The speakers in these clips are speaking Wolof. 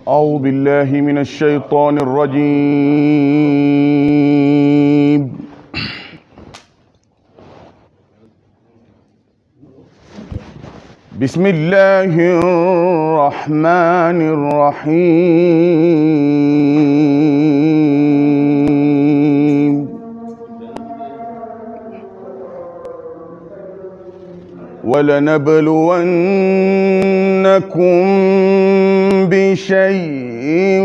أعوذ بالله من الشيطان الرجيم. بسم الله الرحمن الرحيم. ولنبلونكم بشيء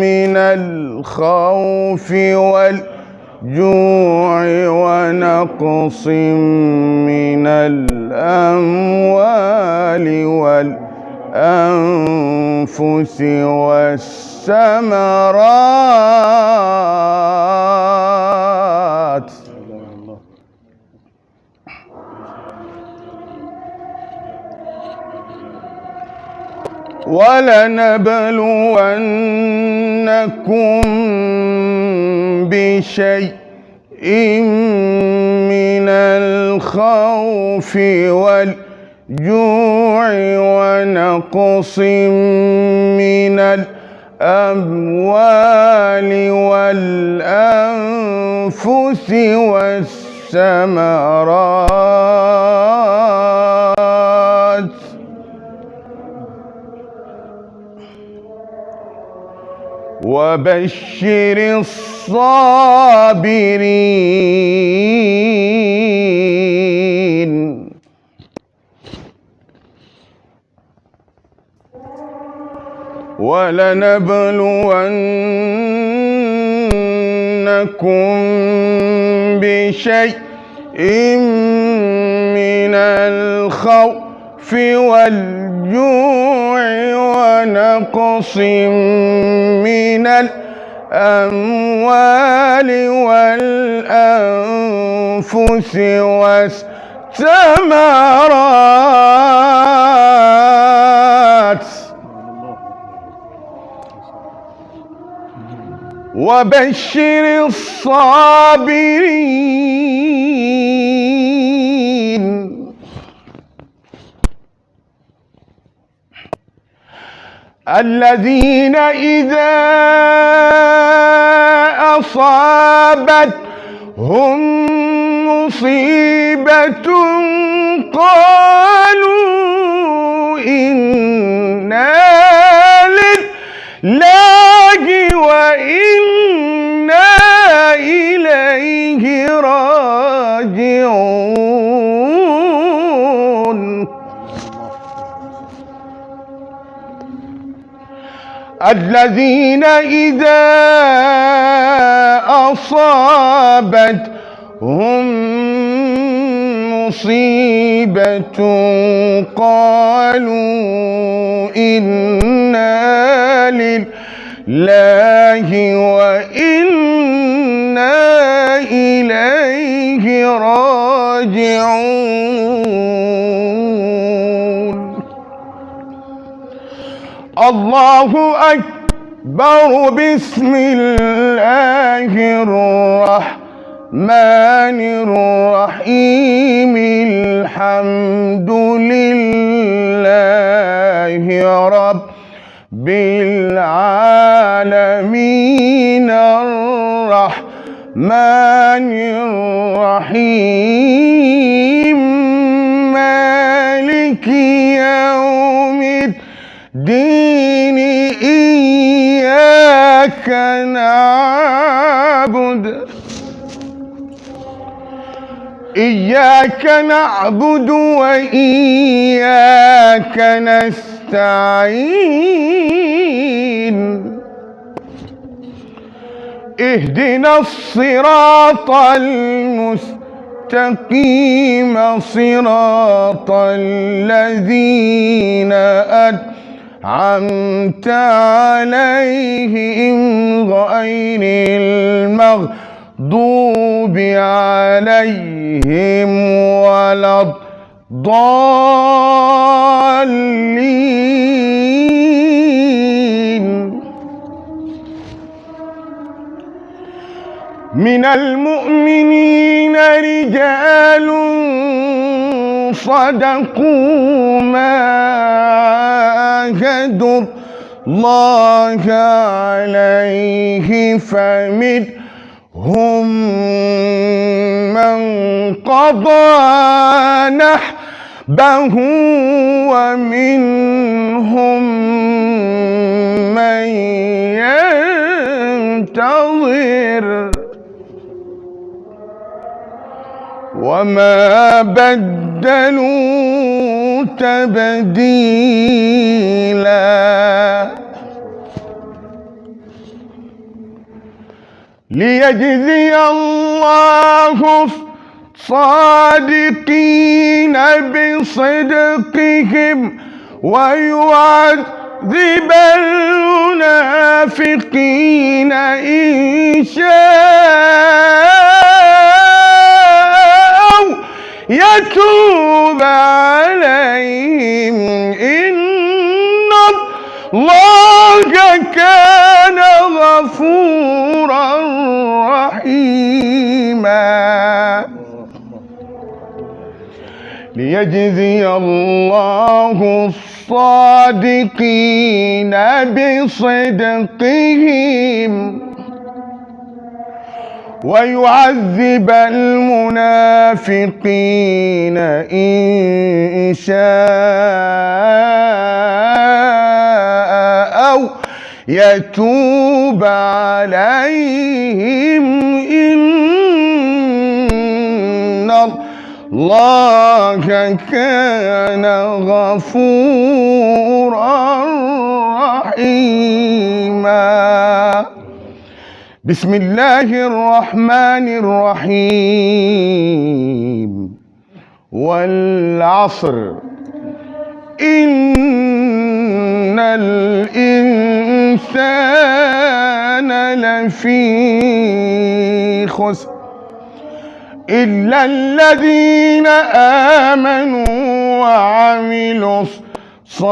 من الخوف والجوع ونقص من الأموال والأنفس والثمرات ولنبلونكم بشيء من الخوف والجوع ونقص من الأموال والأنفس والثمرات وبشر الصابرين. ولنبلونكم بشيء من الخوف والجوع ونقص من الأموال والأنفس والثمرات وبشر الصابرين الذين إذا أصابتهم مصيبة قالوا إنا لله وإنا إليه راجعون. الذين إذا أصابتهم مصيبة قالوا إنا لله وإنا إليه راجعون. الله أكبر. بسم الله الرحمن الرحيم. الحمد لله رب العالمين الرحمن الرحيم مالك يوم الدين. إياك نعبد وإياك نستعين. اهدنا الصراط المستقيم صراط الذين أنعمت عليهم غير المغضوب عليهم ولا الضالين. من المؤمنين رجال صدقوا ما عاهدوا الله عليه فمنهم من قضى نحبه ومنهم من ينتظر وما بدلوا تبديلا ليجزي الله الصادقين بصدقهم ويعذب المنافقين إن شاء يتوب عليهم إن الله كان غفورا رحيما ليجزي الله الصادقين بصدقهم ويعذب المنافقين إن شاء أو يتوب عليهم إن الله كان غفورا رحيما بسم الله الرحمن الرحيم والعصر إن الإنسان لفي خسر إلا الذين آمنوا وعملوا الصالحات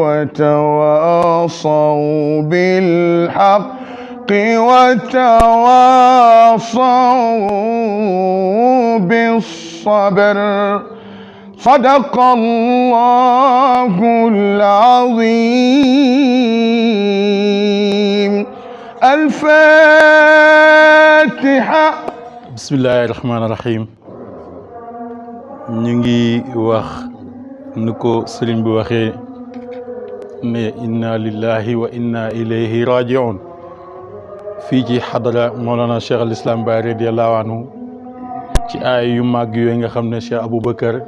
وتواصوا بالحق وتواصوا بالصبر صدق الله العظيم الفاتحة بسم الله الرحمن الرحيم نيجي واخ نكو سيرين بي واخي ne inna lillahi wa inna ilayhi raji'un fii ci xadara Mawlana Cheikh al Islam Baye radiyallahu anhu ci ay yu màgg yooyu nga xam ne Cheikh Aboubacar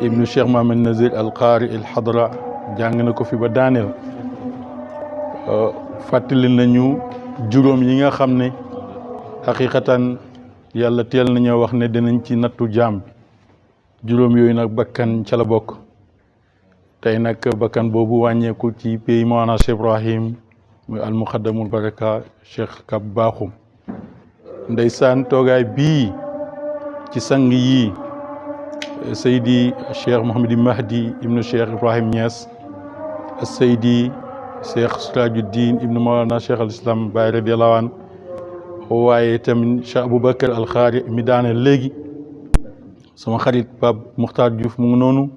ibnu Cheikh Mohamed Nazir al Qaari al Hadra jàng na ko fi ba daaneel fàttali nañu juróom yi nga xam ne xaqiqatan yàlla teel nañoo wax ne dinañ ci nattu jaam bi juróom yooyu nag bakkan ca la bokk tey nag bakkan boobu wàññeeku ci pays Mawlana Cheikh Ibrahim muy al muqaddamul baraka Cheikh Kab Bakhoum ndeysaan toogaay bii ci sang yi Seydi Cheikh Mouhamadi Mahdi ibnu Cheikh Ibrahim Niass Seydi Cheikh Sirajuddin ibnu Mawlana Cheikh al Islam Baye radiyallahu anhu waaye tamit Cheikh Aboubacar al Xaari mi daane léegi sama xarit Pape Muxtaar Diouf mu ngi noonu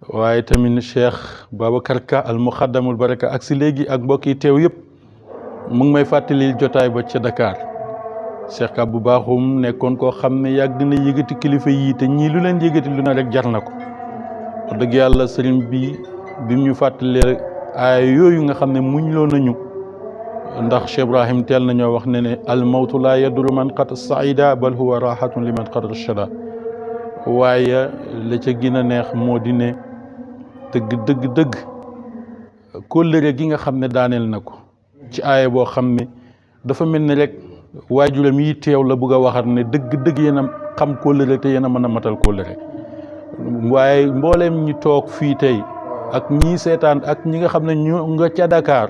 waaye tamit Cheikh Babacar Ka al muqaddamul baraka ak si léegi ak mbokk yi teew yëpp mu ngi may fàttali jotaay ba ca Dakar Cheikh Kab Bakhoum nekkoon koo xam ne yàgg na yëgati kilifa yii te ñii lu leen yëgati lu ne rek jar na ko wax dëgg yàlla sëriñ bi ñu fàttalee aaya yooyu nga xam ne muñ loo nañu ndax Cheikh Ibrahim teel nañoo wax ne ne al mawtu laa yaduru man qad saida bal huwa rahatun liman qad rachada waaye la ca gën a neex moo di ne dëgg kóllëre gi nga xam ne daaneel na ko ci aaya boo xam ne dafa mel ni rek waajuram yi teew la bëgg a waxat ne dëgg yéen a xam kóllëre te yéen a mën a matal kóllëre waaye mbooleem ñi toog fii tey ak ñii seetaan ak ñi nga xam ne ñu nga ca Dakar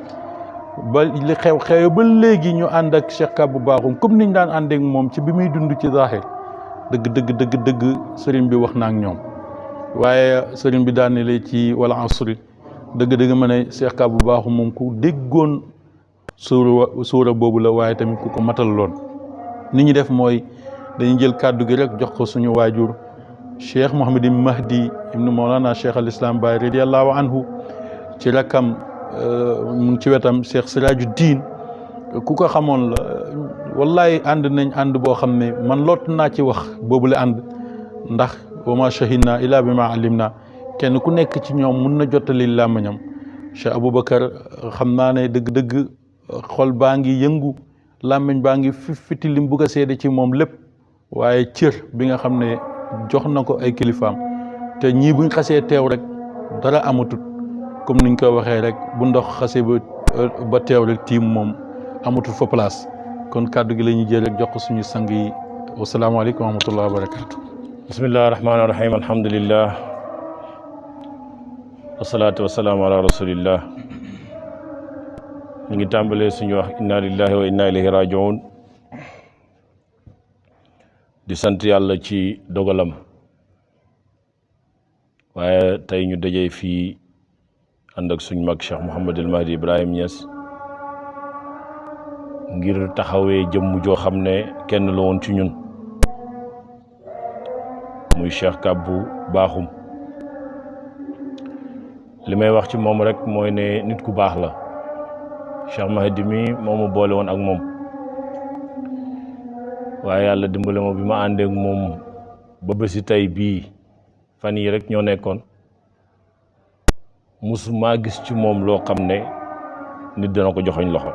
ba li xew ba léegi ñu ànd ak Cheikh Kab Bakhoum comme niñ daan ànd ak moom ci bi muy dund ci zahir dëgg sëriñ bi wax na ak ñoom waaye sëriñ bi daan ne ci wala asri dëgg ma ne Cheikh Kab Bakhoum moom ku déggoon suura boobu la waaye tamit ku ko matal loon ni ñu def mooy dañuy jël kàddu gi rek jox ko suñu waajur Cheikh Mouhamadi Mahdi ibnu Mawlana Cheikh al Islam Baye radiyallahu anhu ci rakkam mu ngi ci wetam Cheikh Siraaju Diin ku ko xamoon la wallahi ànd nañ ànd boo xam ne man lot naa ci wax boobule ànd ndax wa ma shahidna illa bi ma alimna kenn ku nekk ci ñoom mun na jottali làmmiñam Cheikh Aboubacar xam naa ne dëgg-dëgg xol baa ngi yëngu làmmiñ baa ngi fiti lim bugg a seede ci moom lépp waaye cër bi nga xam ne jox na ko ay kilifaam te ñii buñ xasee teew rek dara amatut comme niñ ko waxee rek bu ndox xasee ba teew rek tiim moom amatut fa place kon kàddu gi la ñuy jël rek jox ko suñu sang yi wasalaamaaleykum wa rahmatullah wa barakatu bismillahi rahmaani rahim alhamdulillah wasalaatu wasalaamu ala rasulillah ñu ngi tàmbalee suñu wax inna lillahi wa inna ilayhi rajiun di sant yàlla ci dogalam waaye tey ñu dajee fii ànd ak suñ mag Cheikh Mouhamadul Mahdi Ibrahim Niass ngir taxawee jëmm joo xam ne kenn la woon ci ñun muy Cheikh Kabou Bakhoum li may wax ci moom rek mooy ne nit ku baax la Cheikh Mahdi mi moomu boole woon ak moom waaye yàlla dimbale ma bi ma àndee ak moom ba bési tey bii fan yi rek ñoo nekkoon musuma gis ci moom loo xam ne nit dana ko joxoñ loxo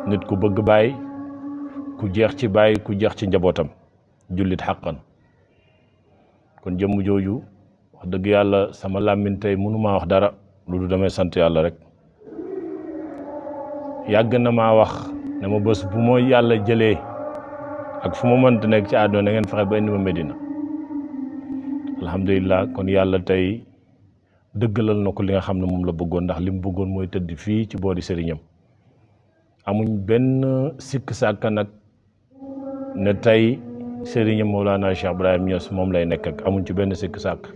nit ku bëgg baay ku jeex ci baay ku jeex ci njabootam jullit xàqan kon jëmm jooju wax dëgg yàlla sama làmmiñ tey mënumaa wax dara lu du damay sant yàlla rek yàgg na maa wax ne ma bés bu ma yàlla jëlee ak fu ma mënta nekk ci àdduna na ngeen fexe ba indi ma Medina alhamdulilah kon yàlla tey dëggalal na ko li nga xam ne moom la bëggoon ndax li mu bëggoon mooy tëdd fii ci boori sëriñam amuñ benn sikk sàkka nag ne tey sëriñam Mawlana Cheikh Ibrahim Niass moom lay nekk ak amuñ ci benn sikk sàkk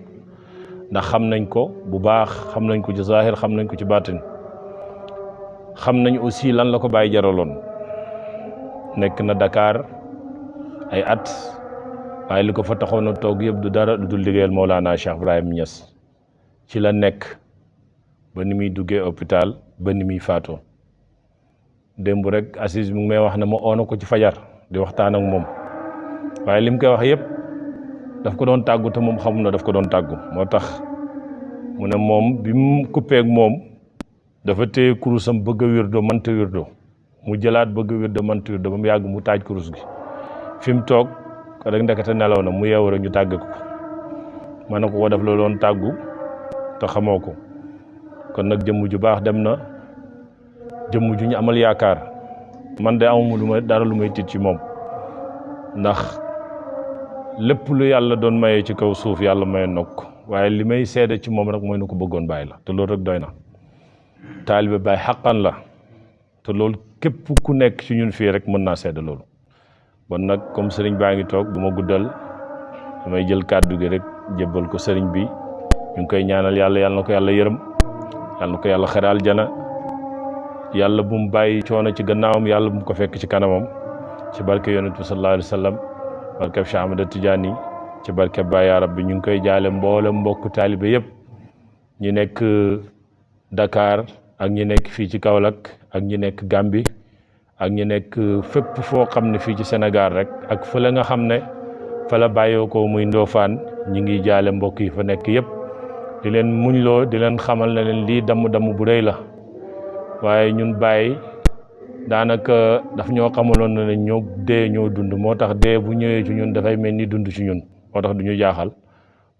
ndax xam nañ ko bu baax xam nañ ko ci zahir xam nañ ko ci baatin xam nañ aussi lan la ko bàyyi jaraloon nekk na Dakar ay at waaye li ko fa taxoon a toog yëpp du dara du dul liggéeyal Mawlana Cheikh Ibrahim Niass ci la nekk ba ni muy duggee hôpital ba ni muy faatoo démb rek Aziz mu ngi may wax ne ma oona ko ci fajar di waxtaan ak moom waaye li mu koy wax yëpp daf ko doon tàggu te moom xamul na daf ko doon tàggu moo tax mu ne moom bi mu coupé ak moom dafa téye kurusam bëgg a wirdo mënta wirdo mu jëlaat bëgg a wirdo mënta wirdo ba mu yàgg mu taaj kurus gi fi mu toog rek ndekete nelaw na mu yeewu rek ñu tàgge ko ma ne ko daf la doon tàggu te xamoo ko kon nag jëmm ju baax dem na jëmm ju ñu amal yaakaar man de amuma lu may dara lu may tiit ci moom ndax lépp lu yàlla doon mayee ci kaw suuf yàlla maye nokk waaye li may seede ci moom rek mooy nu ko bëggoon bàyyi la te loolu rek doy na taalibe Baay xaqan la te loolu képp ku nekk ci ñun fii rek mën naa seede loolu bon nag comme sëriñ baa ngi toog du ma guddal damay jël kàddu gi rek jébbal ko sëriñ bi ñu ngi koy ñaanal yàlla na ko yàlla yërëm yàlla na ko yàlla xare aljana yàlla bu mu bàyyi coono ci gannaawam yàlla bu mu ko fekk ci kanamam ci barke yonent bi sallallahu alayhi wa sallam barke Cheikh Ahmad Tidiane ci barke Baay yaa rabbi ñu ngi koy jaale mboolem mbokku taalibe yëpp ñi nekk Dakar ak ñi nekk fii ci Kaolack ak ñi nekk Gambie ak ñi nekk fépp foo xam ne fii ci Sénégal rek ak fële nga xam ne fa la bàyyoo ko muy Ndofane ñi ngi jaale mbokk yi fa nekk yëpp di leen muñloo di leen xamal ne leen lii damm bu rëy la waaye ñun bàyyi daanaka daf ñoo xamaloon ne ñoo dee ñoo dund moo tax dee bu ñëwee ci ñun dafay mel ni dund ci ñun moo tax du ñu jaaxal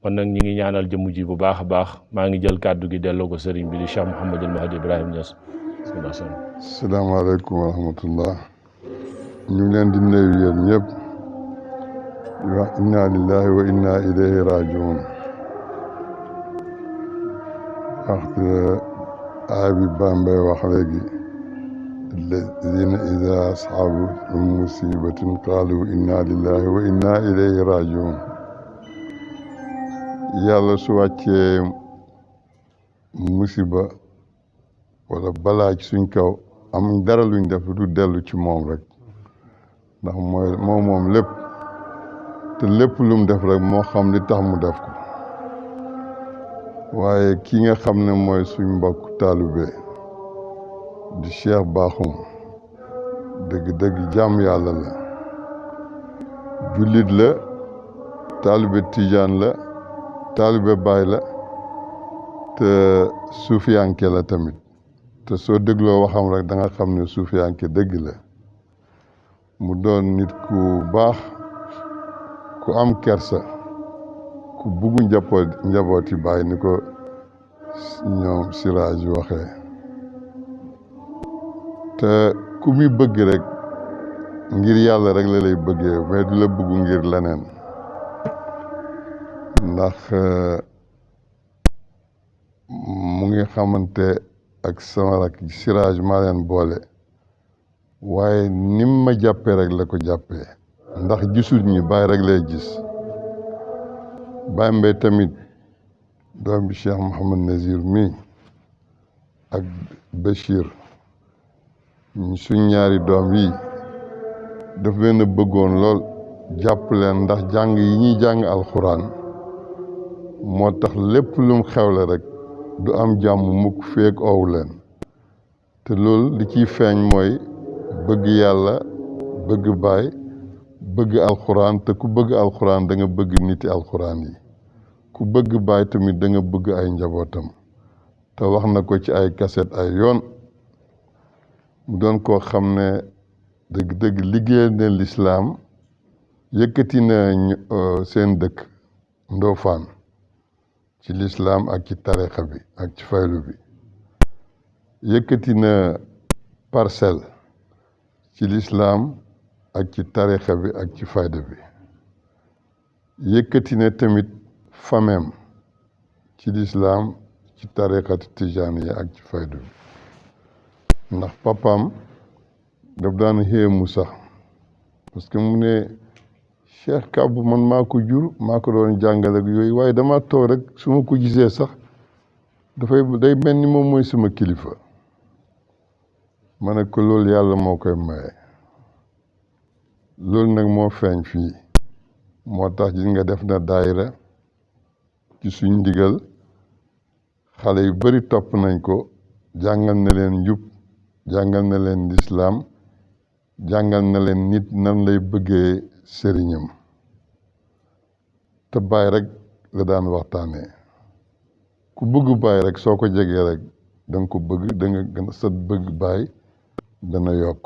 kon nag ñi ngi ñaanal jëmm ji bu baax a baax maa ngi jël kàddu gi delloo ko sëriñ bi di Cheikh Mouhamadul Mahdi Ibrahim Niass. asalaamaaleykum wa rahmatullah ñu ngi leen di nuyu yéen ñëpp di wax inna lillahi wa inna ilayhi rajiun waxte aay bi Bambey wax léegi alladina ida asaabu musibatin qaalu inna lillahi wa inna ilayhi rajiun yàlla su wàccee musiba wala balaa ci suñ kaw amuñ dara luñ def du dellu ci moom rek ndax moom lépp te lépp lu mu def rek moo xam li tax mu def ko waaye ki nga xam ne mooy suñ mbokk taalube di Cheikh Bakhoum dëgg-dëgg jàmm yàlla la jullit la taalube tijaan la taalube baay la te suufiyanke la tamit te soo dégloo waxam rek da nga xam ne suufiyanke dëgg la mu doon nit ku baax ku am kersa ku buggu njabooti baay ni ko ñoom Siraaj waxee te ku muy bëgg rek ngir yàlla rek la lay bëggee mais du la bëgg ngir leneen ndax mu ngi xamante ak sama rak Siraaj maa leen boole waaye nim ma jàppee rek la ko jàppee ndax gisul ñi baay rek lay gis Baye Mbaye tamit doom bi Cheikh Mouhamad Nazir mi ak Bachir suñ ñaari doom yi daf leen a bëggoon lool jàpp leen ndax jàng yi ñuy jàng alxuraan moo tax lépp lum xewle rek du am jàmm mukk feek oowu leen te loolu li ciy feeñ mooy bëgg yàlla bëgg baay bëgg alxuraan te ku bëgg alxuraan da nga bëgg niti alxuraan yi ku bëgg baay tamit da nga bëgg ay njabootam te wax na ko ci ay kaset ay yoon mu doon koo xam ne dëgg-dëgg liggéeyal na lislaam yëkkati na seen dëkk Ndofane ci lislaam ak ci tarixa bi ak ci faylu bi yëkkati na Parcelles ci lislaam ak ci tarixa bi ak ci fayda bi yëkkati na tamit famem ci lislaam ci tarixati tijaani ak ci fayda bi ndax papaam daf daan xéemu sax parce que mu ne Cheikh Kabou man maa ko jur maa ko doon jàngale ak yooyu waaye dama toog rek su ma ko gisee sax day mel ni moom mooy sama kilifa ma ne ko loolu yàlla moo koy maye loolu nag moo feeñ fii moo tax gis nga def na daayira ci suñ ndigal xale yu bari topp nañ ko jàngal na leen njub jàngal na leen lislaam jàngal na leen nit nan lay bëggee sëriñam te baay rek la daan waxtaanee ku bëgg baay rek soo ko jegee rek da nga ko bëgg da nga gën a sa bëgg baay dana yokk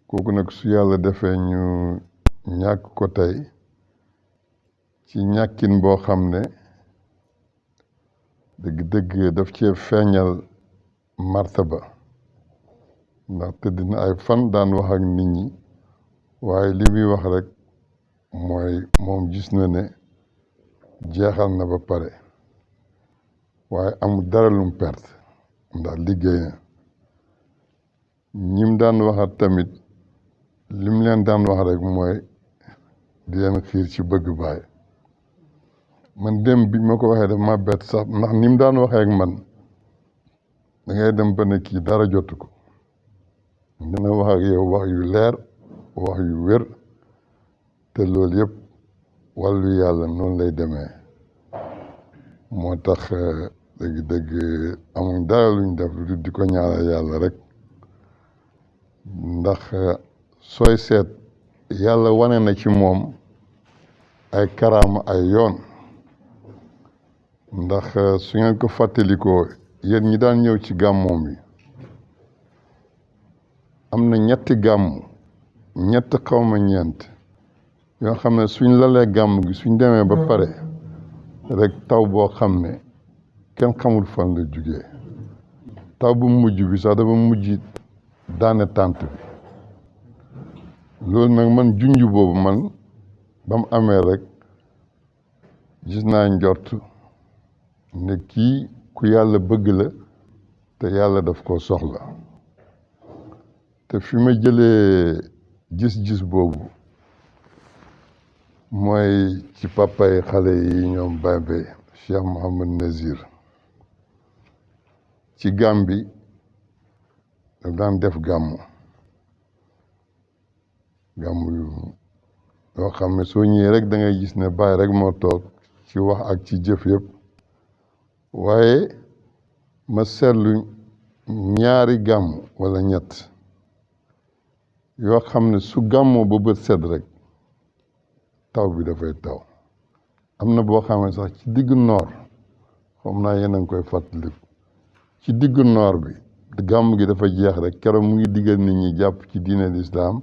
kooku nag su yàlla defee ñu ñàkk ko tey ci ñàkkin boo xam ne dëgg-dëgg daf cee feeñal martaba ndax tëdd na ay fan daan wax ak nit ñi waaye li muy wax rek mooy moom gis na ne jeexal na ba pare waaye amul dara lum perte ndax liggéey na ñim daan waxat tamit lim leen daan wax rek mooy di leen xiir ci bëgg baay man dem bi ma ko waxee daf ma bett sax ndax ni mu daan waxee ak man da ngay dem ba ne kii dara jotu ko dina wax ak yow wax yu leer wax yu wér te loolu yëpp wàllu yàlla noonu lay demee moo tax dëgg-dëgg amuñ dara luñ def lu di ko ñaanal yàlla rek ndax sooy seet yàlla wane na ci moom ay karaama ay yoon ndax su ngeen ko fàttalikoo yéen ñi daan ñëw ci gàmmoom yi am na ñetti gàmm ñett xawma ñeent yoo xam ne suñ lalee gàmm gi suñ demee ba pare rek taw boo xam ne kenn xamul fan la jugee taw bu mujj bi sax dafa mujj daane tànt bi loolu nag man junj boobu man ba mu amee rek gis naa njort ne kii ku yàlla bëgg la te yàlla daf ko soxla te fi ma jëlee gis-gis boobu mooy ci papay xale yi ñoom Baye Mbaye Cheikh Mouhamad Nazir ci Gàmbi daf daan def gàmmu yoo xam ne soo ñëwee rek da ngay gis ne Baye rek moo toog ci wax ak ci jëf yëpp waaye ma seetlu ñaari gàmm wala ñett yoo xam ne su gàmmoo ba bët sedd rek taw bi dafay taw. am na boo xam ne sax ci diggu noor xam naa yéen a ngi koy fàttaliku ci diggu noor bi gàmm gi dafa jeex rek keroog mu ngi diggal nit ñi jàpp ci diine lislaam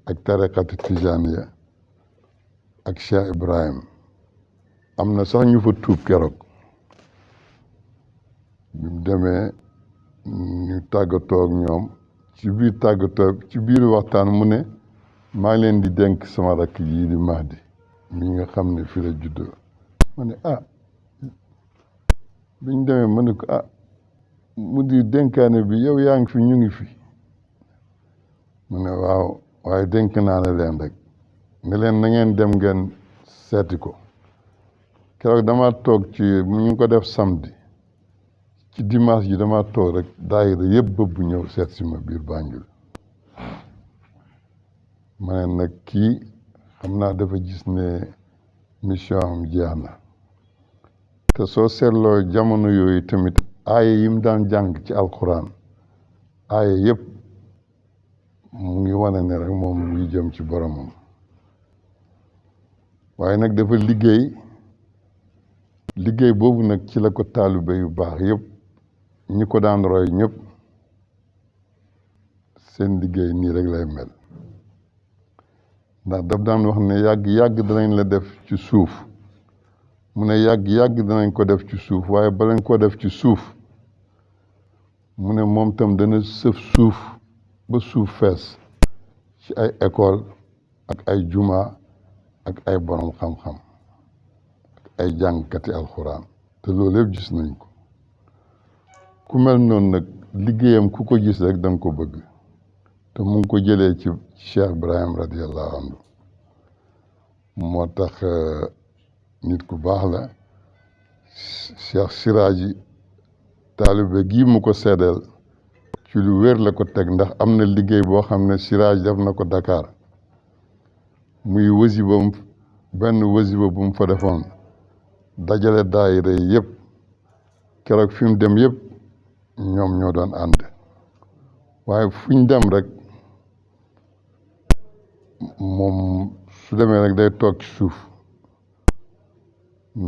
ak tariqatu tijaaniya ak Cheikh Ibrahim. am na sax ñu fa tuub keroog bi mu demee ñu tàggatoo ak ñoom ci biir tàggatoo ci biir waxtaan mu ne maa ngi leen di dénk sama rakk yii di Mahdi mi nga xam ne fi la juddoo. ma ne biñ demee ma ne ko mu di dénkaane bi yow yaa ngi fi ñu ngi fi mu ne waaw waaye dénk naa ne leen rek ne leen na ngeen dem ngeen seeti ko. keroog dama toog ci ñu ngi ko def samedi ci dimanche ji dama toog rek daayira yëpp bëgg ñëw seet si ma biir Banjul. ma ne nag kii xam naa dafa gis ne mission am jeex na te soo seetloo jamono yooyu tamit aaya yi mu daan jàng ci alquran aaya yëpp mu ngi wane ne rek moom mu ngi jëm ci boromam waaye nag dafa liggéey boobu nag ci la ko taalibe yu baax yëpp ñi ko daan roy ñëpp seen liggéey nii rek lay mel ndax daf daan wax ne yàgg danañ la def ci suuf mu ne yàgg danañ ko def ci suuf waaye balañ ko def ci suuf mu ne moom tam dana sëf suuf ba suuf fees ci ay école ak ay juma ak ay borom xam-xam ak ay jàngkati alxuraan te loolu yëpp gis nañ ko ku mel noonu nag liggéeyam ku ko gis rek da nga ko bëgg te mu ngi ko jëlee ci Cheikh Ibrahim radiallahu anhu moo tax nit ku baax la Cheikh Siraaji taalibe gii mu ko seedeel ci lu wér la ko teg ndax am na liggéey boo xam ne Siraaj def na ko Dakar muy benn wasiba bu mu fa defoon dajale daayira yi yëpp keroog fi mu dem yëpp ñoom ñoo doon ànd waaye fu ñu dem rek moom su demee rek day toog ci suuf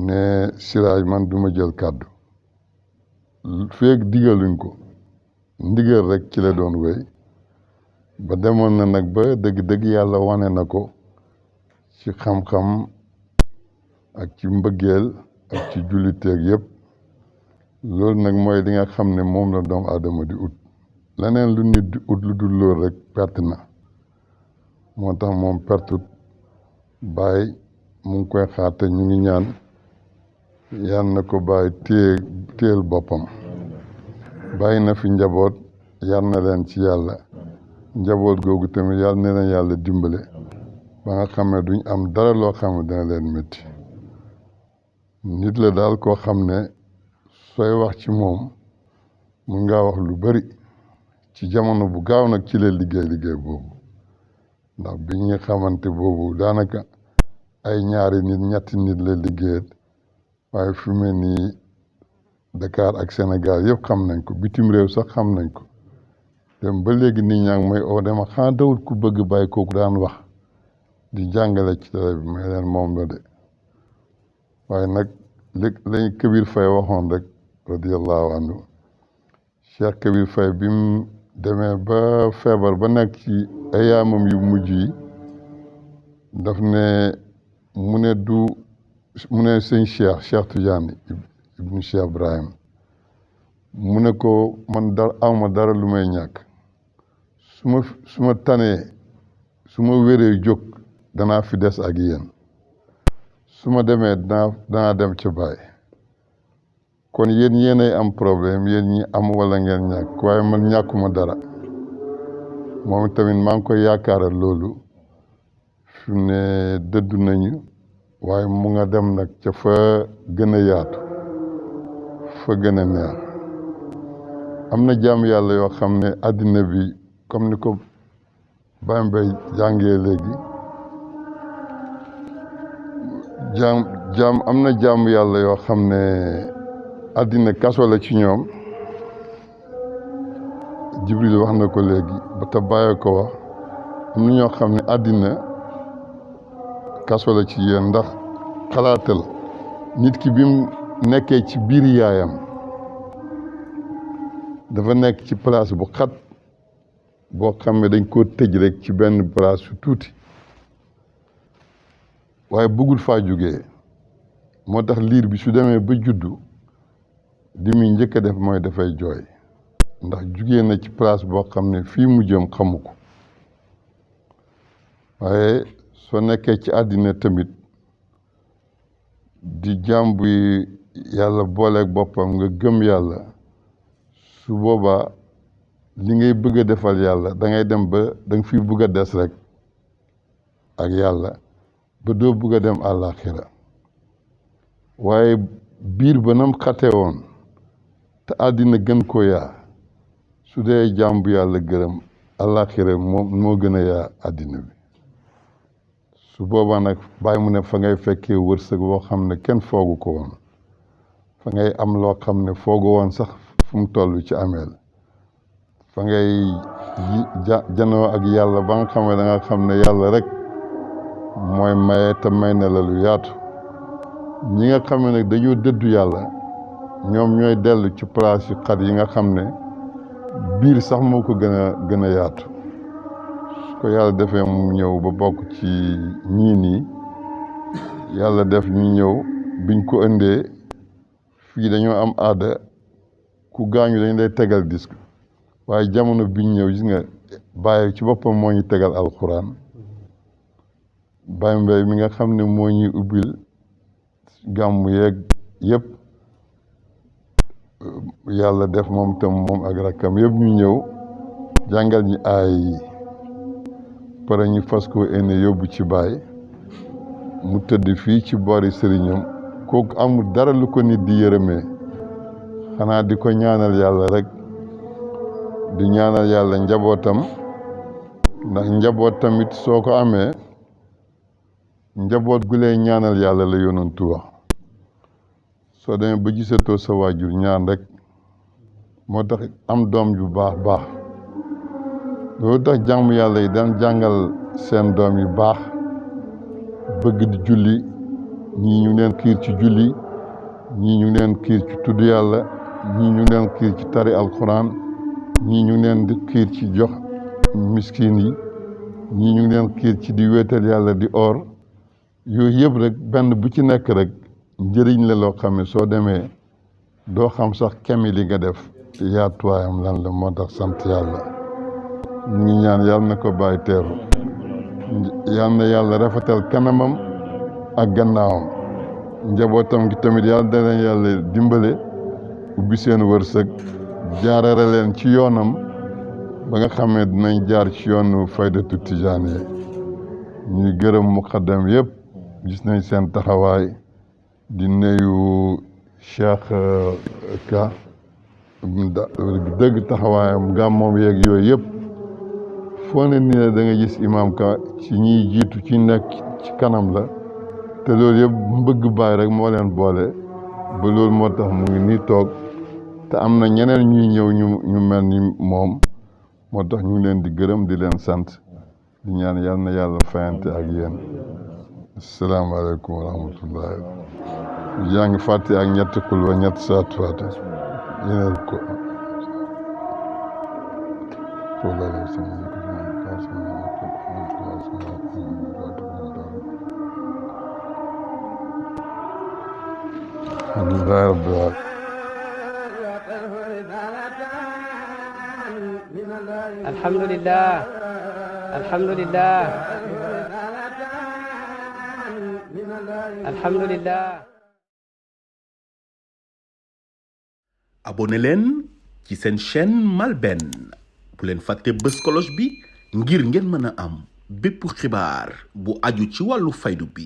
ne Siraaj man duma jël kàddu feeg digaluñ ko ndigal rek ci la doon wéy ba demoon na nag ba dëgg-dëgg yàlla wane na ko ci xam-xam ak ci mbëggeel ak ci julliteeg yëpp loolu nag mooy li nga xam ne moom la doomu aadama di ut leneen lu nit di ut lu dul loolu rek perte na moo tax moom pertut bàyyi mu ngi koy xaar te ñu ngi ñaan yal na ko bàyyi téyel boppam bàyyi na fi njaboot yar na leen ci yàlla njaboot googu tamit yal na leen yàlla dimbale ba nga xam ne duñ am dara loo xam ne dina leen métti nit la daal koo xam ne sooy wax ci moom mun ngaa wax lu bari ci jamono bu gaaw nag ci la liggéey boobu ndax bi ñu xamante boobu daanaka ay ñaari nit ñetti nit la liggéeyat waaye fi mu ne nii Dakar ak Sénégal yëpp xam nañ ko bitim réew sax xam nañ ko dem ba léegi nit ñaa ngi may oo dama xanaa dawul ku bëgg bàyyi kooku daan wax di jàngale ci télé bi mais leen moom la de waaye nag lañ Kabir Faye waxoon rek radiallahu anhu Cheikh Kabir Faye bi mu demee ba feebar ba nekk ci ayaamam yu mujj yi daf ne mu ne sëñ Cheikh Tidiane ibnu Cheikh Ibrahim mu ne ko man awma dara lu may ñàkk su ma tanee su ma wéree jóg danaa fi des ak yéen su ma demee danaa dem ca Baay kon yéenay am problème yéen ñi am wala ngeen ñàkk waaye man ñàkkuma dara moom tamit maa ngi koy yaakaaral loolu fi mu ne dëddu nañu waaye mu nga dem nag ca fa gën a yaatu fa gën a neex am na jaam yàlla yoo xam ne àddina bi comme ni ko Baye Mbaye jàngee léegi am na jaam yàlla yoo xam ne àddina kaso la ci ñoom Jibril wax na ko léegi ba te bàyyi ko wax am na ñoo xam ne àddina kaso la ci yéen ndax xalaatal nit ki bi mu nekkee ci biir yaayam dafa nekk ci place bu xat boo xam ne dañ koo tëj rek ci benn place su tuuti waaye bëggul faa jógee moo tax liir bi su demee ba juddu li muy njëkk a def mooy dafay jooy ndax jugee na ci place boo xam ne fii mu jëm xamu ko waaye soo nekkee ci àddina tamit di jàmbu yàlla booleeg boppam nga gëm yàlla su boobaa li ngay bëgg a defal yàlla da ngay dem ba da nga fi bëgg a des rek ak yàlla ba doo bëgg a dem àllaaxira waaye biir ba nam xate woon te àddina gën ko yaa su dee jàmbu yàlla gërëm àllaaxira moo gën a yaa àddina bi su boobaa nag bàyyi mu ne fa ngay fekkee wërsëg boo xam ne kenn foogu ko woon fa ngay am loo xam ne foogu woon sax fu mu toll ci ameel fa ngay janoo ak yàlla ba nga xam ne da nga xam ne yàlla rek mooy maye te may na la lu yaatu ñi nga xam ne nag dañoo dëddu yàlla ñoom ñooy dellu ci place yu xat yi nga xam ne biir sax moo ko gën a yaatu su ko yàlla defee mu ñëw ba bokk ci ñii nii yàlla def ñu ñëw biñ ko indee fii dañoo am aada ku gaañu dañ lay tegal disque waaye jamono biñ ñëw gis nga bàyyi ci boppam moo ñu tegal alxuraan Baye Mbaye mi nga xam ne moo ñuy ubbil gàmmu yeeg yëpp yàlla def moom tam moom ak rakkam yëpp ñu ñëw jàngal ñi aay yi pare ñu fas ko ene yóbbu ci Baye mu tëdd fii ci boori sëriñam kooku amul dara lu ko nit di yërëmee xanaa di ko ñaanal yàlla rek di ñaanal yàlla njabootam ndax njaboot tamit soo ko amee njaboot gu lay ñaanal yàlla la yonantu wax soo demee ba gisatoo sa waajur ñaan rek moo tax am doom ju baax loolu tax jàmm yàlla yi daan jàngal seen doom yu baax bëgg di julli ñii ñu leen xiir ci julli ñii ñu leen xiir ci tudd yàlla ñii ñu leen xiir ci tari alquran ñii ñu leen di xiir ci jox miskin yi ñii ñu leen xiir ci di wéetal yàlla di or yooyu yëpp rek benn bu ci nekk rek njëriñ la loo xam ne soo demee doo xam sax kemi li nga def yaatuwaayam lan la moo tax sant yàlla ñu ngi ñaan yàlla na ko bàyyi teeru yàlla na yàlla rafetal kanamam ak gannaawam njabootam gi tamit yàlla da leen yàlla dimbale ubbi seen wërsëg jaarare leen ci yoonam ba nga xam ne dinañ jaar ci yoonu faydatu tijaaniya ñuy gërëm muqaddam yëpp gis nañ seen taxawaay di nuyu Cheikh Ka dëgg taxawaayam gàmmoom yeeg yooyu yëpp foo ne nii la da nga gis imam Ka ci ñiy jiitu ci nekk ci kanam la te loolu yëpp mbëgg Baay rek moo leen boole ba loolu moo tax mu ngi nii toog te am na ñeneen ñuy ñëw ñu mel ni moom moo tax ñu ngi leen di gërëm di leen sant di ñaan yal na yàlla fayante ak yéen asalaamaaleykum wa rahmatullahi yaa ngi fàtte ak ñett kul wa ñett saat fàtte yeneen ko alhamdulillahi rabbil alamin alhamdulillah alhamdulillah alhamdulillah abonné leen ci seen chaîne MALBN bu leen fàtte bës cloche bi ngir ngeen mën a am bépp xibaar bu aju ci wàllu faydu bi